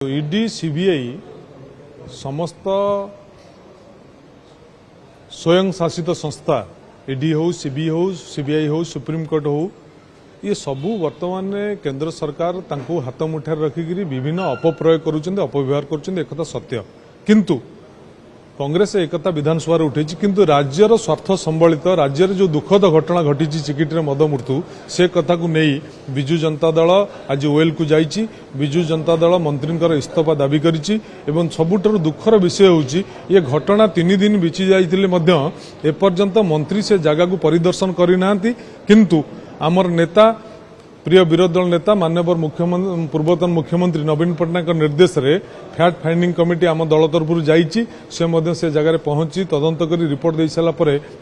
ED CBI समस्त स्वयं शासित संस्था ईडी हो सीबीआई हो सुप्रीम कोर्ट हो ये सबू वर्तमान केंद्र सरकार तांको हाथ मुठार रखिकी विभिन्न अपप्रयोग करुछन्ते अपव्यवहार करुछन्ते एकथा सत्य किंतु कांग्रेस एकता विधानसभा उठे किंतु राज्यर स्वार्थ संबलित राज्यर जो दुखद घटना घटी चिकिटी मद मृत्यु से कथा को नहीं विजु जनता दल आज ओएल को जाइए विजु जनता दल मंत्री इस्तीफा दाबी करिछि एवं सबुठारु दुखर विषय होछि ये घटना 3 दिन बीची जाइतिले मध्य एपर्यंत मंत्री से जगह को परिदर्शन करिनांती किंतु आमर नेता प्रिय विरोधी दल नेता माननीय मुख्यमंत्री पूर्वतन मुख्यमंत्री नवीन पट्टनायक निर्देश रे फैक्ट फाइंडिंग कमिटी आम दल तरफ जाइए से जगह पहुंची तदंत कर रिपोर्ट दे सारा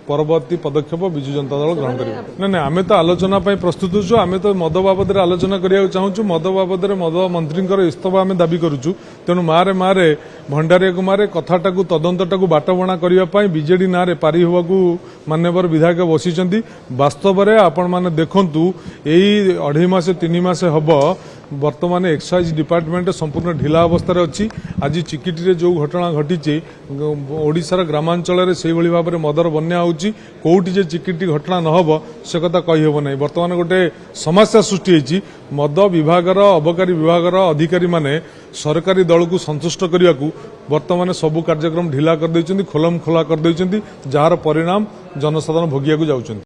परवर्ती पदक्षेप विजु जनता दल ग्रहण कर ना आम तो आलोचना प्रस्तुत होचु आम तो मद बाबद आलोचना करिया चाहूँ मद बाबद मद मंत्री इस्तीफा आम दाबी करुचु तेणु मारे भंडारी को मारे कथाटा तदंतटा बाटबणा करने बीजेडी ना पारी हवा माननीय विधायक बसी वास्तव में आपण मैंने देखु यही 2.5 मास 3 मास हम वर्तमान एक्साइज डिपार्टमेंट संपूर्ण ढिला अवस्था अच्छी आज चिकिटी जो घटना घटी ओडिशार ग्रामांचल से भाव में मदर बन्या होची कोउटी जे चिकिटी घटना न हब से कथा कही हब नहीं वर्तमान गोटे समस्या सृष्टि होती मद विभाग अबकारी विभाग अधिकारी माने सरकारी दल को संतुष्ट करने को वर्तमान सबू कार्यक्रम ढिला कर खोलम खोला कर जार परिणाम जनसाधारण भोगिया जाउछन्ति।